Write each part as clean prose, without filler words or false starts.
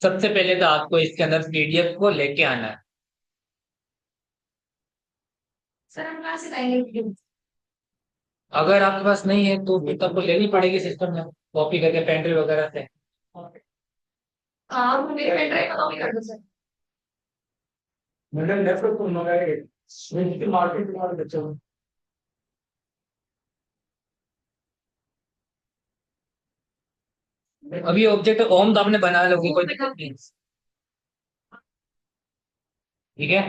सबसे पहले तो आपको इसके अंदर पीडीएफ को लेके आना है। सर हम कहाँ से लाएंगे? अगर आपके पास नहीं है तो फिर तो आपको लेनी पड़ेगी सिस्टम में, कॉपी करके पेन ड्राइव वगैरह से। हाँ मेरे पेन ड्राइव में कॉपी कर दो सर। मैंने लैपटॉप को मंगाया मार्केट में बच्चों। अभी ऑब्जेक्ट ओम तो आपने बना लोगे, कोई दिक्कत नहीं। ठीक है।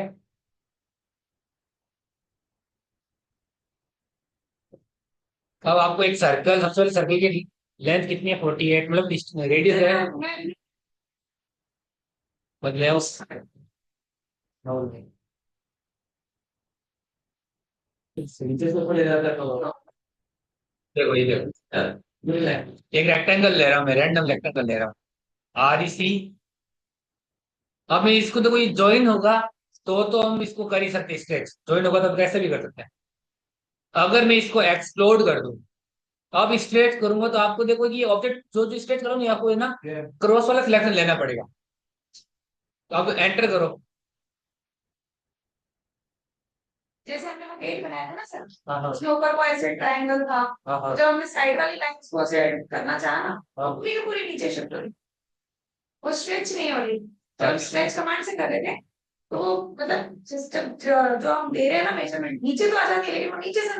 अब आपको एक सर्कल, सबसे पहले सर्कल की लेंथ कितनी है? 48, मतलब रेडियस है बदले उस। नीचे से ऊपर ले जाता है तो देखो ये देखो, एक रेक्टेंगल ले रहा हूँ मैं, रैंडम रेक्टेंगल ले रहा हूँ, आर ई सी। अब मैं इसको, देखो ये ज्वाइन होगा तो हम इसको कर ही सकते हैं, स्ट्रेच ज्वाइन होगा तो कैसे भी कर सकते हैं। अगर मैं इसको एक्सप्लोड कर दूं, अब स्ट्रेच करूंगा तो आपको देखो कि ये ऑब्जेक्ट जो जो स्ट्रेच करूंगा आपको है ना, क्रॉस वाला सिलेक्शन लेना पड़ेगा। तो आप एंटर करो। जैसे हमने वो गेट बनाया था ना सर, हाँ हाँ उसके ऊपर वो ऐसे ट्रायंगल था। हाँ हाँ जब हमने साइड वाली लाइंस को ऐसे करना चाहा ना, हाँ। पूरी की पूरी नीचे शिफ्ट हो रही, वो स्ट्रेच नहीं हो रही। जब हम स्ट्रेच कमांड से कर रहे थे तो वो मतलब सिस्टम जो हम दे रहे हैं ना मेजरमेंट, नीचे तो आ जाती है लेकिन वो नीचे से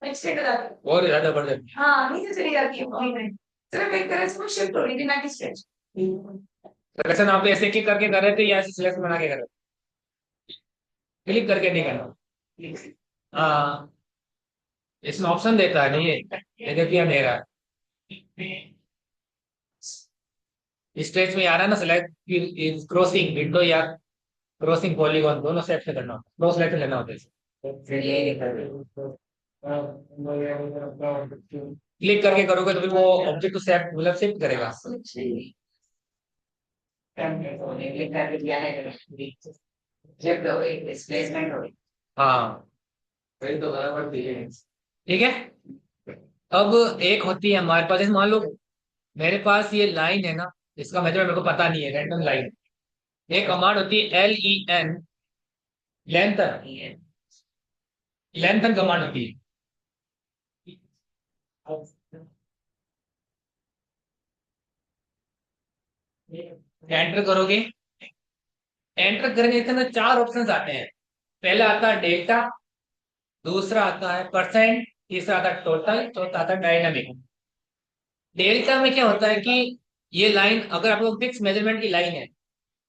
एक्सटेंड हो जाती है। और ज्यादा बढ़ जाती हाँ नीचे चली जाती है पूरी में। सिर्फ एक तरह से वो शिफ्ट हो रही थी ना कि स्ट्रेच। है। सिलेक्शन आप ऐसे क्लिक करके कर रहे थे या ऐसे सिलेक्ट बना के कर रहे थे? क्लिक करके नहीं करना। हाँ, इसमें ऑप्शन देता है नहीं, ये देखिए दे रहा है। स्ट्रेच में आ रहा है ना सिलेक्ट, क्रॉसिंग विंडो या क्रॉसिंग पॉलीगॉन, दोनों सेट से करना होता है, क्रॉस सेलेक्ट लेना होता है। क्लिक करके करोगे तो फिर वो ऑब्जेक्ट को सेट मतलब शिफ्ट करेगा। क्लिक करके दिया है, शिफ्ट हो गई, डिस्प्लेसमेंट हो गई। हाँ, वही तो बराबर थी। ठीक है। अब एक होती है हमारे पास, जैसे मान लो मेरे पास ये लाइन है ना, इसका मेजरमेंट मेरे को पता नहीं है, रैंडम लाइन। एक कमांड होती है LEN, लेंथन, लेंथन कमांड होती है। एंटर करोगे, एंटर करने के अंदर चार ऑप्शंस आते हैं। पहला आता है डेल्टा, दूसरा आता है परसेंट, तीसरा आता है टोटल, चौथा आता है डायनामिक। डेल्टा में क्या होता है कि ये लाइन, अगर आप लोग फिक्स मेजरमेंट की लाइन है,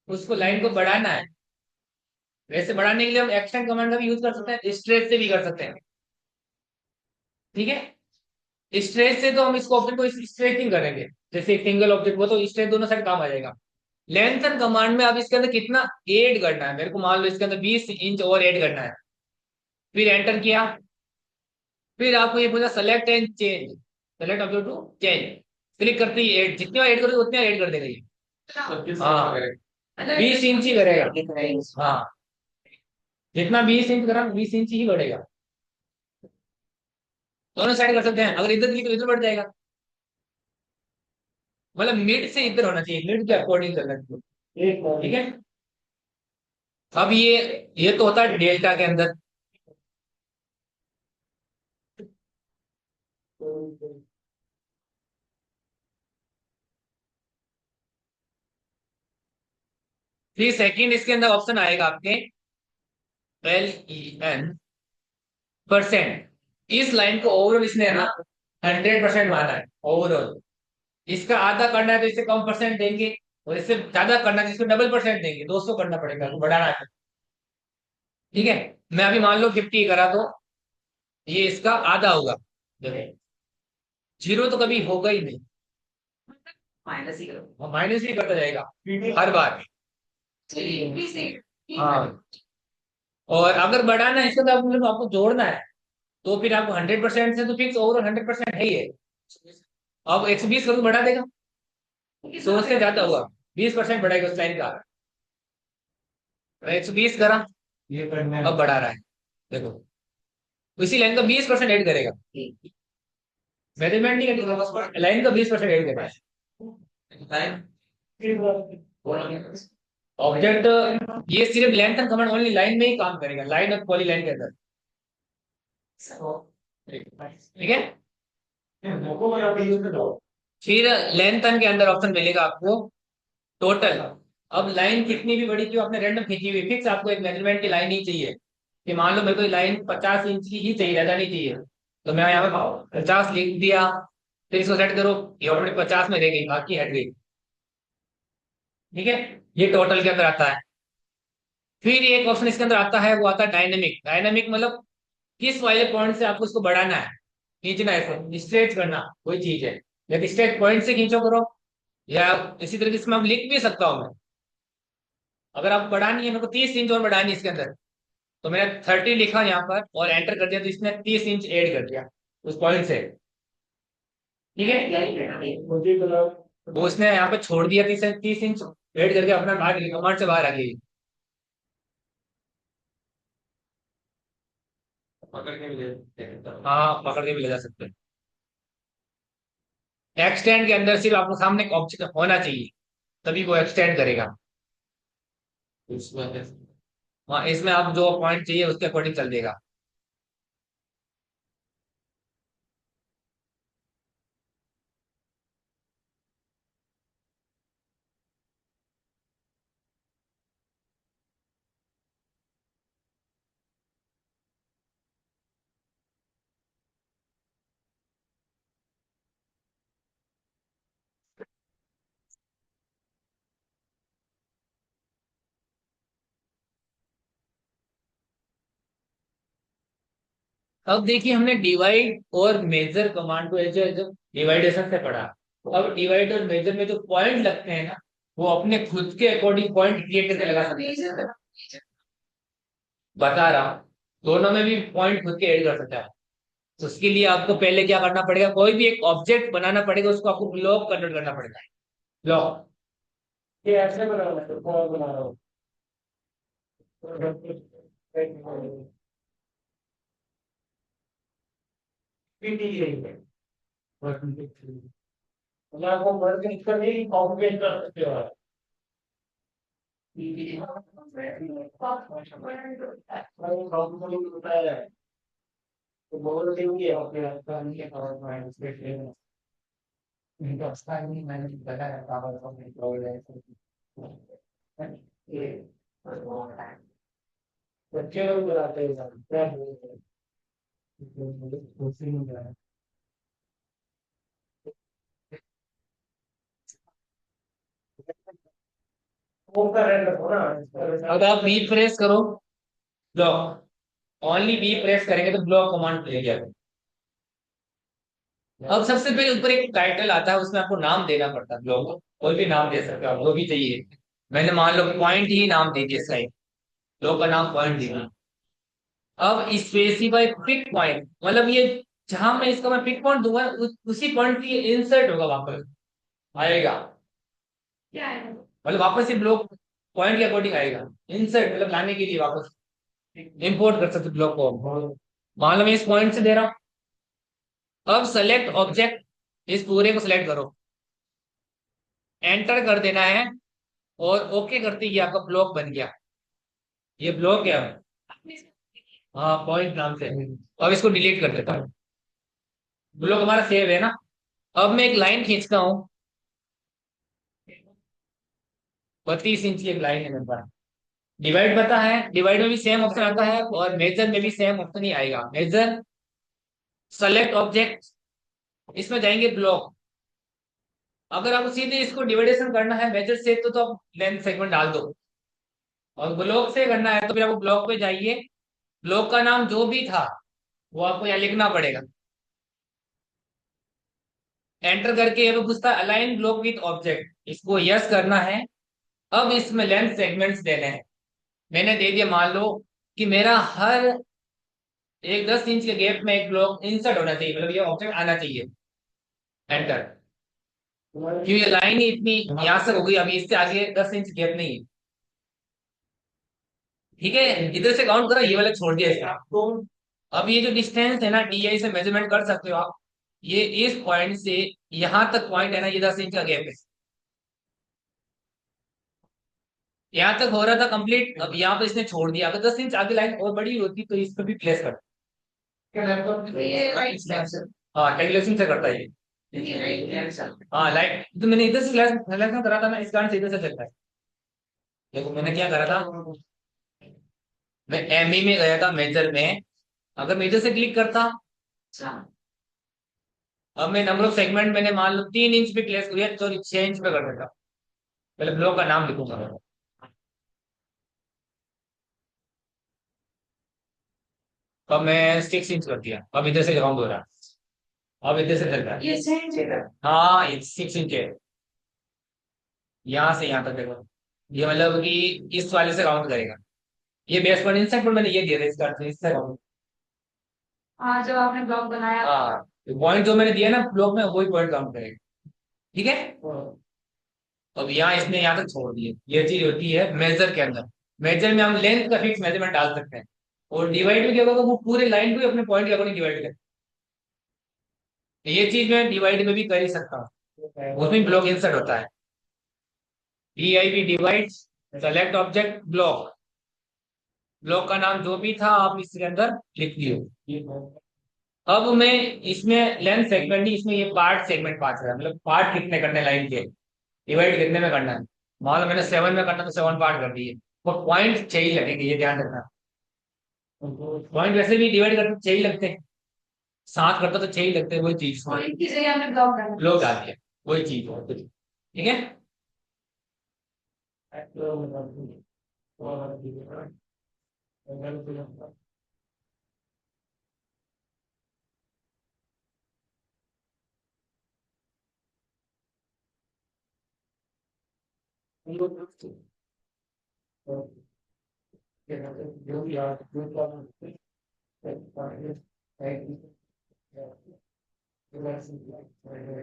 उसको लाइन को बढ़ाना है। वैसे बढ़ाने के लिए हम एक्सटेंड कमांड का भी यूज कर सकते हैं, स्ट्रेच से भी कर सकते हैं। ठीक है। स्ट्रेच से तो हम इसको ऑब्जेक्ट को स्ट्रेचिंग करेंगे, जैसे एक सिंगल ऑब्जेक्ट वो तो स्ट्रेच दोनों साइड काम आ जाएगा। लेंथन कमांड में अब इसके अंदर कितना ऐड करना है, मेरे को मान लो इसके अंदर 20 इंच और ऐड करना है। फिर एंटर किया, फिर आपको ये पूछा select and change, select object to change. Click करते ही ऐड, जितने ऐड करोगे उतने ऐड कर देगा ये। हाँ, 20 इंच ही करेगा। हाँ, जितना 20 इंच करा 20 इंच ही बढ़ेगा। दोनों साइड कर सकते हैं, अगर इधर क्लिक तो इधर बढ़ जाएगा। मतलब मिड से इधर होना चाहिए, मिड के अकॉर्डिंग करना चाहिए। ठीक है। अब ये तो होता है डेल्टा के अंदर। फिर सेकंड इसके अंदर ऑप्शन आएगा आपके LEN, परसेंट। इस लाइन को ओवरऑल इसने ना 100% माना है ओवरऑल। इसका आधा करना है तो इससे कम परसेंट देंगे, और इससे ज्यादा करना है तो इसको डबल परसेंट देंगे, 200 करना पड़ेगा तो बढ़ाना है। ठीक है। मैं अभी मान लो 50 करा तो ये इसका आधा होगा। देखो, जीरो तो कभी होगा ही नहीं, माइनस ही करो। माइनस ही करता जाएगा हर बार। चलिए 20 हाँ, और अगर बढ़ाना है इसका तो मतलब आपको जोड़ना है, तो फिर आपको 100% से तो फिक्स ओवरऑल 100% है ही है। अब 120 करोगे बढ़ा देगा, 100 से ज्यादा हुआ 20% बढ़ाएगा उस लाइन का। 120 करा, अब बढ़ा रहा है, देखो उसी लाइन का 20% ऐड करेगा। मेजरमेंट नहीं करेगा, बस लाइन का 20% ऐड करेगा। ऑब्जेक्ट ये सिर्फ length and command only line में ही काम करेगा, लाइन और पॉली लाइन के अंदर। ठीक है। फिर लेंथ एंड के अंदर ऑप्शन मिलेगा आपको टोटल। अब लाइन कितनी भी बड़ी क्यों आपने रैंडम खींची हुई, फिक्स आपको एक मेजरमेंट की लाइन ही चाहिए कि मान लो मेरे को लाइन 50 इंच की ही चाहिए, ज्यादा नहीं चाहिए, तो मैं यहाँ पे 50 लिख दिया। फिर इसको सेट करो, ये ऑलरेडी 50 में रह गई, बाकी हट गई। ठीक है, ये टोटल के अंदर आता है। फिर एक ऑप्शन इसके अंदर आता है, वो आता है डायनेमिक। डायनेमिक मतलब किस वाले पॉइंट से आपको इसको बढ़ाना है, खींचना है, स्ट्रेच करना कोई चीज है, या स्ट्रेच पॉइंट से खींचो करो, या इसी तरीके से मैं लिख भी सकता हूँ मैं। अगर आप बढ़ानी है, मेरे को 30 इंच और बढ़ानी है इसके अंदर, तो मैंने 30 लिखा यहाँ पर और एंटर कर दिया, तो इसने 30 इंच ऐड कर दिया उस पॉइंट से। ठीक है, वो उसने यहाँ पे छोड़ दिया 30 इंच ऐड करके अपना बाहर कमांड से बाहर आ गई। पकड़ के भी ले सकते हैं। हाँ, पकड़ के भी ले जा सकते हैं। एक्सटेंड के अंदर सिर्फ आपको सामने एक ऑब्जेक्ट होना चाहिए, तभी वो एक्सटेंड करेगा। हाँ, इसमें आप जो पॉइंट चाहिए उसके अकॉर्डिंग चल देगा। अब देखिए, हमने डिवाइड और मेजर कमांड को एज डिवाइडेशन से पढ़ा। अब डिवाइड और मेजर में जो पॉइंट लगते हैं ना, वो अपने खुद के अकॉर्डिंग पॉइंट क्रिएट करके लगा सकते हैं। बता रहा हूँ, दोनों में भी पॉइंट खुद के ऐड कर सकता है। तो उसके लिए आपको पहले क्या करना पड़ेगा, कोई भी एक ऑब्जेक्ट बनाना पड़ेगा, उसको आपको ब्लॉक कन्वर्ट करना पड़ेगा। ब्लॉक ये ऐसे बना रहा है, कौन बना रहा हूँ। मतलब आपको वर्क करने की कॉम्प्लिकेट कर सकते हो आप। बताया है तो बोल देंगे अपने काम के पावर पॉइंट पे इनका नहीं मैंने बताया पावर पॉइंट ये बच्चे लोग बुलाते हैं क्या बोलते हैं कुछ नहीं बुलाया। वो कर रहे हो ना, अगर आप बी प्रेस करो ब्लॉक, ओनली बी प्रेस करेंगे तो ब्लॉक कमांड मिलेगी आपको। अब सबसे पहले ऊपर एक टाइटल आता है, उसमें आपको नाम देना पड़ता है ब्लॉक को, कोई भी नाम दे सकते हो आप, जो भी चाहिए। मैंने मान लो पॉइंट ही नाम दे दिया, इसका ब्लॉक का नाम पॉइंट दिया। अब स्पेसिफाई पिक पॉइंट मतलब ये जहां मैं इसका मैं पिक पॉइंट दूंगा उसी पॉइंट की इंसर्ट होगा, वापस आएगा। क्या आएगा मतलब वापस से ब्लॉक पॉइंट के अकॉर्डिंग आएगा, इंसर्ट मतलब लाने के लिए वापस इंपोर्ट कर सकते ब्लॉक को। मान लो मैं इस पॉइंट से दे रहा हूं। अब सेलेक्ट ऑब्जेक्ट, इस पूरे को सिलेक्ट करो, एंटर कर देना है, और ओके करते ही आपका ब्लॉक बन गया। ये ब्लॉक है। हाँ, पॉइंट नाम से। अब इसको डिलीट कर देता हूँ, ब्लॉक हमारा सेव है ना। अब मैं एक लाइन खींचता हूँ, 32 इंच की एक लाइन है मेरे पास। डिवाइड पता है, डिवाइड में भी सेम ऑप्शन आता है और मेजर में भी सेम ऑप्शन ही आएगा। मेजर, सेलेक्ट ऑब्जेक्ट, इसमें जाएंगे ब्लॉक। अगर आपको सीधे इसको डिवाइडेशन करना है मेजर से, तो आप लेंथ सेगमेंट डाल दो, और ब्लॉक से करना है तो फिर आपको ब्लॉक पे जाइए, ब्लॉक का नाम जो भी था वो आपको यहाँ लिखना पड़ेगा। एंटर करके ये पूछता है अलाइन ब्लॉक विथ ऑब्जेक्ट, इसको यस करना है। अब इसमें लेंथ सेगमेंट्स देने हैं, मैंने दे दिया। मान लो कि मेरा हर एक 10 इंच के गैप में एक ब्लॉक इंसर्ट होना चाहिए, मतलब ये ऑब्जेक्ट आना चाहिए। एंटर, क्योंकि ये लाइन ही इतनी यहाँ से हो गई, अभी इससे आगे 10 इंच गैप नहीं है। ठीक है, इधर से काउंट करो, ये वाला छोड़ दिया इसका। तो अब ये जो डिस्टेंस है ना, DI से मेजरमेंट कर सकते हो आप। ये इस पॉइंट से यहाँ तक पॉइंट है ना, ये 10 इंच का गैप है। यहाँ तक हो रहा था कंप्लीट, अब यहाँ पे इसने छोड़ दिया। अगर 10 इंच आगे लाइन और बड़ी होती तो इस पे भी प्लेस कर। तो ये राइट स्टेप से हाँ कैलकुलेशन से करता है ये। ये राइट स्टेप हाँ लाइट तो मैंने इधर से सिलेक्शन करा था ना, इस कारण से इधर से चलता है। देखो मैंने क्या करा था, मैं एमई में गया था मेजर में, अगर मेजर से क्लिक करता, अच्छा अब मैं नंबर ऑफ सेगमेंट मैंने मान लो 3 इंच पे प्लेस किया तो 6 इंच पे कर देता। पहले ब्लॉक का नाम लिखूंगा मैं। अब मैं 6 इंच कर दिया, अब इधर से काउंट हो रहा है, अब इधर से चल रहा है। ये सेम जगह हाँ ये 6 इंच है, यहाँ से यहाँ तक देखो, ये मतलब कि इस वाले से काउंट करेगा। ये बेस पर इंसर्ट पर मैंने ये दिया था, इसका अर्थ है इससे काउंट। हाँ जो आपने ब्लॉग बनाया था हाँ पॉइंट जो मैंने दिया ना ब्लॉक में, वही पॉइंट काउंट करेगा। ठीक है। तो अब यहाँ इसने यहाँ तक छोड़ दिए, ये चीज होती है मेजर के अंदर। मेजर में हम लेंथ का फिक्स मेजरमेंट डाल सकते हैं, और डिवाइड में क्या होगा, वो पूरे लाइन को ही अपने पॉइंट के अकॉर्डिंग डिवाइड करें। ये चीज मैं डिवाइड में भी कर ही सकता हूँ, उसमें ब्लॉक इंसर्ट होता है। DIV divide, select object block, block का नाम जो भी था आप इसके अंदर लिख दियो। अब मैं इसमें लेंथ सेगमेंट नहीं, इसमें ये पार्ट सेगमेंट पास है, मतलब पार्ट कितने करने लाइन के, डिवाइड कितने में करना है। मान लो मैंने 7 में करना तो 7 पार्ट कर दिए, और पॉइंट 6 ही लगेंगे, ये ध्यान रखना। पॉइंट वैसे भी डिवाइड करते 6 ही लगते हैं, 7 करता तो 6 ही लगते हैं, वही चीज और इनकी जगह हमने ब्लॉग डाला लोग आते हैं, वही चीज है। ठीक है।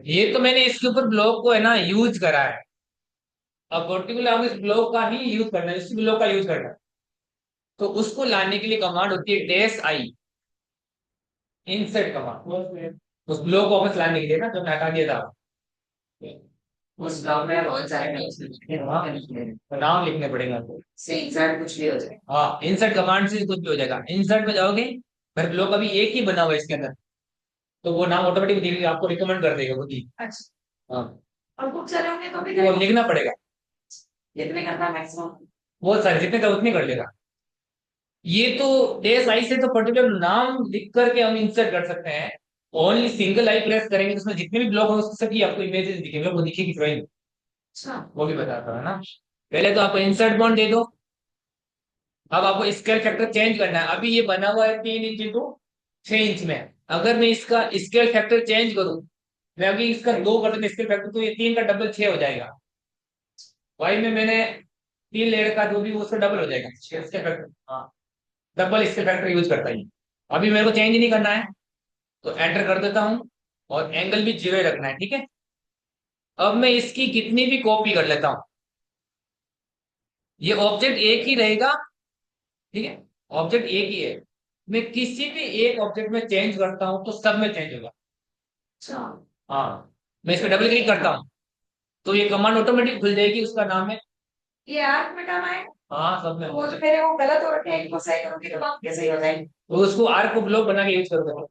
ये तो मैंने इसके ऊपर ब्लॉक को है ना यूज करा है, अब पर्टिकुलर आप इस ब्लॉक का ही यूज करना है, इस ब्लॉक का यूज करना है। तो उसको लाने के लिए कमांड होती है डैश आई, इंसर्ट कमांड, उस ब्लॉक को वापस लाने के लिए ना, जो मैं हटा दिया था। उस ब्लॉग में बहुत सारे notes लिखे हाँ, हैं। नाम लिखने पड़ेगा आपको। से इंसर्ट कुछ भी हो जाए हाँ इंसर्ट कमांड से कुछ भी हो जाएगा, इंसर्ट में जाओगे, मेरे ब्लॉक अभी एक ही बना हुआ है इसके अंदर, तो वो नाम ऑटोमेटिक आपको रिकमेंड कर देगा खुद ही। अच्छा हाँ और कुछ सारे होंगे तो भी वो करेंगे लिखना पड़ेगा, कितने करना मैक्सिमम वो सारे जितने का उतने कर लेगा। ये तो डैश आई से तो पर्टिकुलर नाम लिख करके हम इंसर्ट कर सकते हैं। ओनली सिंगल आई प्रेस करेंगे तो उसमें जितने भी ब्लॉक हो सकी आपको इमेजेस दिखेंगे, वो दिखेगी ड्राइंग, अच्छा वो भी बताता है ना। पहले तो आपको इंसर्ट बॉन्ड दे दो, अब आपको स्केल फैक्टर चेंज करना है। अभी ये बना हुआ है 3 इंच इंटू 6 इंच में, अगर मैं इसका स्केल फैक्टर चेंज करूं, मैं अभी इसका 2 कर दूं स्केल फैक्टर, तो ये 3 का डबल 6 हो जाएगा। वाई में मैंने 3 लेयर का जो भी उसका डबल हो जाएगा स्केल फैक्टर। हाँ डबल स्केल फैक्टर यूज करता है। अभी मेरे को चेंज नहीं करना है, तो एंटर कर देता हूं, और एंगल भी 0 ही रखना है। ठीक है। अब मैं इसकी कितनी भी कॉपी कर लेता हूं, ये ऑब्जेक्ट एक ही रहेगा। ठीक है, ऑब्जेक्ट एक ही है, मैं किसी भी एक ऑब्जेक्ट में चेंज करता हूं तो सब में चेंज होगा। अच्छा हाँ मैं इस पर डबल क्लिक करता हूँ, तो ये कमांड ऑटोमेटिक खुल जाएगी, उसका नाम है। ये आर्क मिटाना है हाँ सब में वो जो मेरे वो गलत हो रखे हैं इनको सही करूंगी तो काम कैसे ही हो जाएंगे तो उसको आर्क को ब्लॉक बना के यूज कर दो।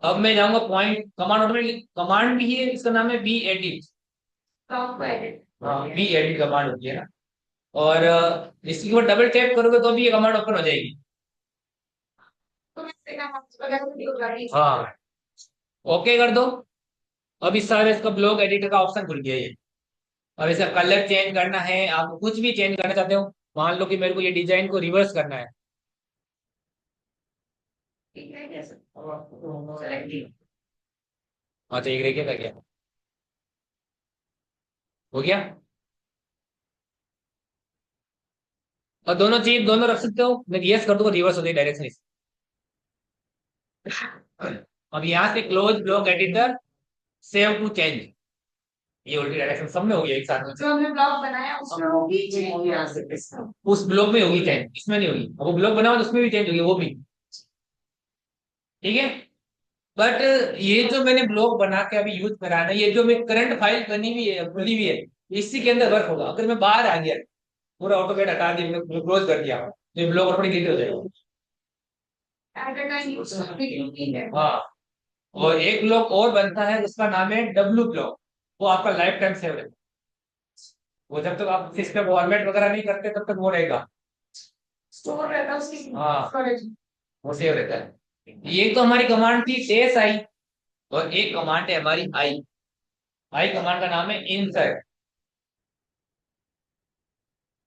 अब मैं जाऊंगा पॉइंट, कमांड ऑटोमेटिक कमांड भी है, इसका नाम है बी एडिट। काम को एडिट हाँ बी एडिट कमांड होती है ना, और इसके ऊपर डबल टैप करोगे तो भी ये कमांड ओपन हो जाएगी। तो मैं इससे काम वगैरह तो नहीं होगा हाँ ओके कर दो, अब इस सारे इसका ब्लॉक एडिटर का ऑप्शन खुल गया ये। अब इसका कलर चेंज करना है, आप कुछ भी चेंज करना चाहते हो, मान लो कि मेरे को ये डिजाइन को रिवर्स करना है। ठीक है कैसे सेलेक्ट किया अच्छा एक रेखा का क्या हो गया, और दोनों चीज दोनों रख सकते हो, मैं यस कर दूंगा रिवर्स हो जाए डायरेक्शन। अब यहाँ से close block editor, save to change, ये उल्टी डायरेक्शन सब में हो गया एक साथ में। जो हमने ब्लॉग बनाया उसमें वो भी चेंज हो गया इसका उस ब्लॉक में होगी चेंज, इसमें नहीं होगी। अब वो ब्लॉक बना हुआ तो उसमें भी चेंज होगी वो भी। ठीक है। बट ये जो मैंने ब्लॉक बना के अभी यूज करा है ना, ये जो मैं करंट फाइल बनी हुई है खुली हुई है, इसी के अंदर वर्क होगा। अगर मैं बाहर आ गया, पूरा ऑटोकैड हटा दिया, मैंने क्लोज कर दिया, तो ये ब्लॉक ऑटोमेटिक डिलीट हो जाएगा। एट अ टाइम यूज करने है। हाँ, और एक ब्लॉक और बनता है, उसका नाम है डब्ल्यू ब्लॉक। वो आपका लाइफ टाइम सेव रहेगा। वो जब तक आप सिस्टम फॉर्मेट वगैरह नहीं करते तब तक वो रहेगा। स्टोर रहता है उसकी हाँ, स्टोरेज। वो सेव रहता है। ये तो हमारी कमांड थी डेस आई, और एक कमांड है हमारी आई। आई कमांड का नाम है इंसर्ट।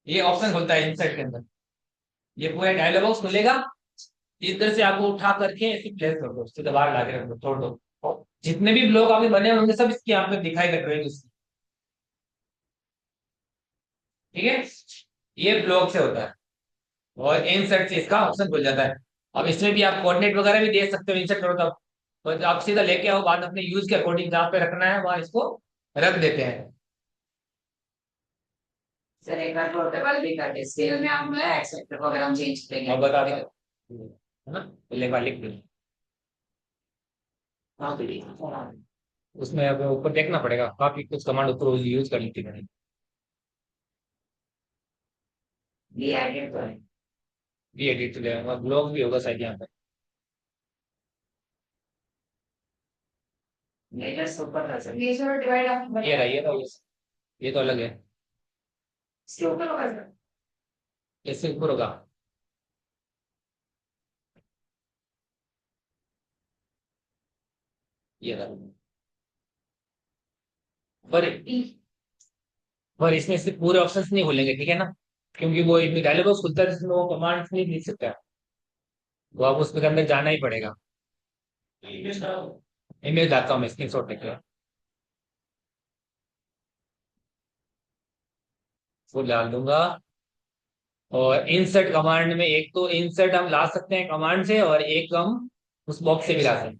ये ऑप्शन खुलता है इंसर्ट के अंदर। ये पूरा डायलॉग बॉक्स खुलेगा, इधर से आपको उठा करके ऐसे प्लेस कर दो, सीधा बाहर ला के रख दो, छोड़ दो। जितने भी ब्लॉक आपके बने होंगे सब इसकी यहाँ पे दिखाई कर रहे हैं इसकी। ठीक है, ये ब्लॉक से होता है। और इंसर्ट से इसका ऑप्शन खुल जाता है। अब इसमें भी आप कोऑर्डिनेट वगैरह भी दे सकते हो, इंसर्ट करो तब। तो आप सीधा लेके आओ, बाद में अपने यूज के अकॉर्डिंग जहाँ पे रखना है वहां इसको रख देते हैं। सर एक बार पोर्टेबल भी करके स्केल में हम लोग एक्सेप्टर वगैरह हम चेंज करेंगे। और बता दें, है ना, पहले बार लिख दो। हाँ, तो उसमें अब ऊपर देखना पड़ेगा, काफी कुछ कमांड ऊपर यूज कर ली थी मैंने। ये एडिट करें। भी एडिट तो ब्लॉग भी होगा शायद यहाँ पे। मेजर सुपर था सर, मेजर डिवाइड आप ये रहा, बताइए। ये तो अलग है। इसके ऊपर होगा सर। इससे ऊपर होगा। ये रहा। पर ई। पर इसमें से पूरे ऑप्शंस नहीं खुलेंगे, ठीक है ना, क्योंकि वो एक डायलॉग बॉक्स खुलता है जिसमें वो कमांड्स नहीं लिख सकता। वो आप उसके अंदर जाना ही पड़ेगा। इमेज डालता हूँ मैं, स्क्रीनशॉट लेके वो डाल दूंगा। और इंसर्ट कमांड में एक तो इंसर्ट हम ला सकते हैं कमांड से, और एक हम उस बॉक्स से भी ला सकते हैं।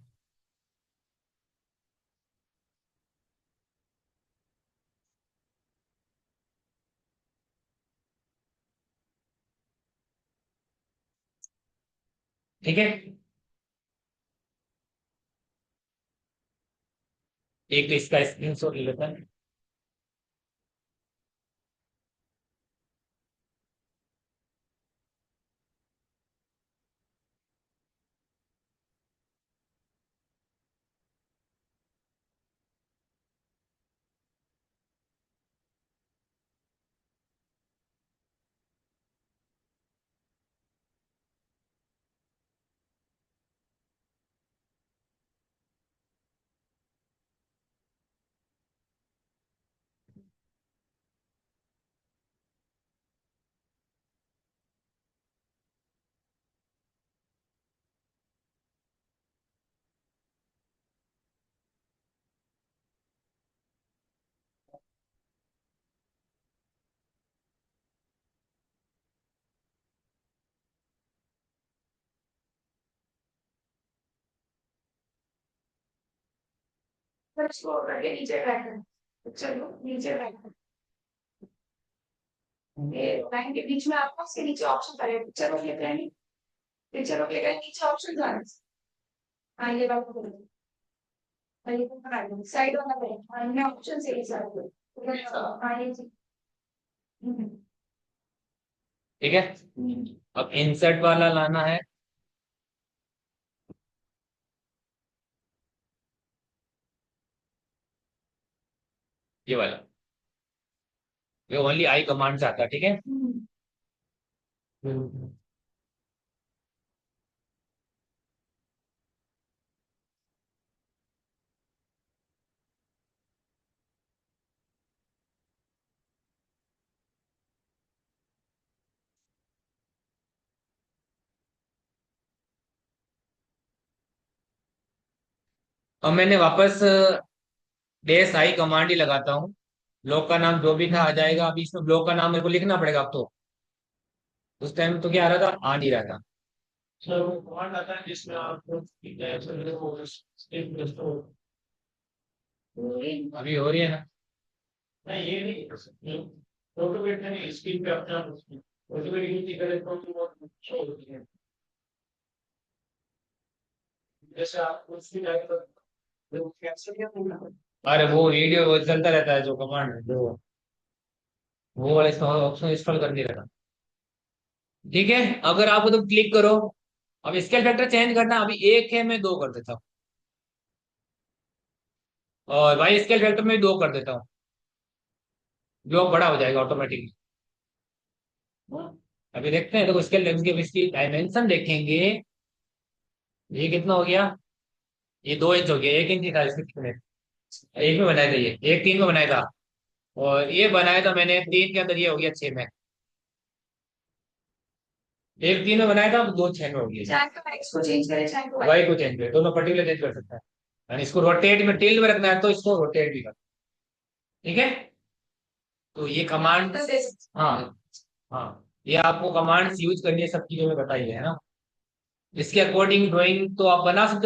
ठीक है, एक तो इसका स्क्रीनशॉट ले लेते हैं। सर इसको करके नीचे ड्रैग करें। चलो नीचे ड्रैग करें। ये लाइन के बीच में आपको उसके नीचे ऑप्शन आएगा, पिक्चर को क्लिक करेंगे। पिक्चर को क्लिक करेंगे, नीचे ऑप्शन आ रहे हैं। हाँ ये बात को करें। हाँ ये तो बना दो, साइड वाला करें, हाँ इनमें ऑप्शन से ही सारे हाँ ये जी। ठीक है, अब इंसर्ट वाला लाना है, ये वाला। ये ओनली आई कमांड से आता है, ठीक है। अब मैंने वापस डेस आई कमांड ही लगाता हूँ। ब्लॉक का नाम जो भी था आ जाएगा। अभी इसमें ब्लॉक का नाम मेरे को लिखना पड़ेगा अब तो। उस टाइम तो क्या आ रहा था, आ नहीं रहा था। सर वो कमांड आता है जिसमें आपको अभी हो रही है ना। नहीं ये नहीं, फोटो वेट नहीं, स्क्रीन पे अपना फोटो वेट यूज करे तो वो शो होती है। जैसे आप कुछ भी टाइप कर, अरे वो वीडियो वो चलता रहता है जो कमांड है जो वो वाला ऑप्शन इंस्टॉल कर नहीं रखा। ठीक है, अगर आप तो क्लिक करो। अब स्केल फैक्टर चेंज करना, अभी एक है, मैं दो कर देता हूँ। और वाई स्केल फैक्टर में दो कर देता हूँ, जो बड़ा हो जाएगा ऑटोमेटिकली। अभी देखते हैं, तो स्केल की इसकी डायमेंशन देखेंगे। ये कितना हो गया? ये 2 इंच हो गया, 1 इंच ही था इसके कितने। एक में बनाया था, ये एक 3 में बनाया था। और ये बनाया था मैंने 3 के अंदर, ये हो गया 6 में। एक 3 में बनाया था, अब 2 6 में हो गया। चाहे तो एक्स को चेंज करे, चाहे तो वाई को चेंज करे, दोनों पर्टिकुलर चेंज कर सकता है। और इसको रोटेट में टिल्ड में रखना है, तो इसको रोटेट भी कर। ठीक है, तो ये कमांड। हाँ, हाँ, ये आपको कमांड्स यूज करनी है, सब चीजों में बताई है ना। इसके अकॉर्डिंग ड्राइंग तो आप बना सकते हो।